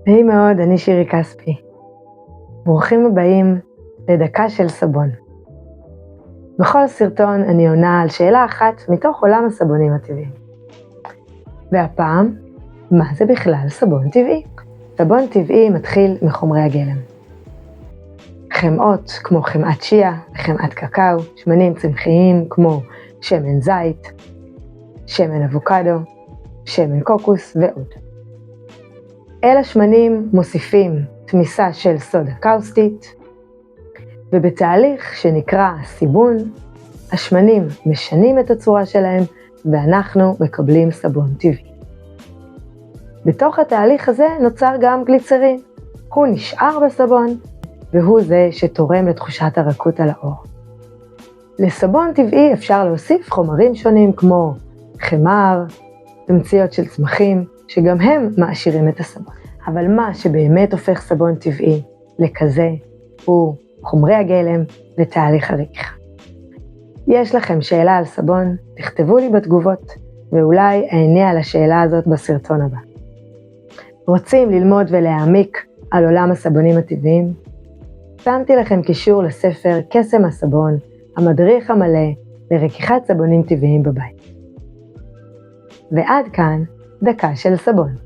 נעים מאוד, אני שירי כספי. ברוכים הבאים לדקה של סבון. בכל סרטון אני עונה על שאלה אחת מתוך עולם הסבונים הטבעיים. והפעם, מה זה בכלל סבון טבעי? סבון טבעי מתחיל מחומרי הגלם. חמאות כמו חמאת שיה, חמאת קקאו, שמנים צמחיים כמו שמן זית, שמן אבוקדו, שמן קוקוס ועוד. אל השמנים מוסיפים תמיסה של סודה קאוסטית, ובתהליך שנקרא סיבון, השמנים משנים את הצורה שלהם ואנחנו מקבלים סבון טבעי. בתוך התהליך הזה נוצר גם גליצרין. הוא נשאר בסבון והוא זה שתורם לתחושת הרכות על העור. לסבון טבעי אפשר להוסיף חומרים שונים כמו חמר, תמציות של צמחים, שגם הם מעשירים את הסבון. אבל מה שבאמת הופך סבון טבעי לכזה הוא חומרי הגלם ותהליך הרקיחה. יש לכם שאלה על סבון? תכתבו לי בתגובות, ואולי אענה על השאלה הזאת בסרטון הבא. רוצים ללמוד ולהעמיק על עולם הסבונים הטבעיים? שמתי לכם קישור לספר קסם הסבון, המדריך המלא לרקיחת סבונים טבעיים בבית. ועד כאן דקה של סבון.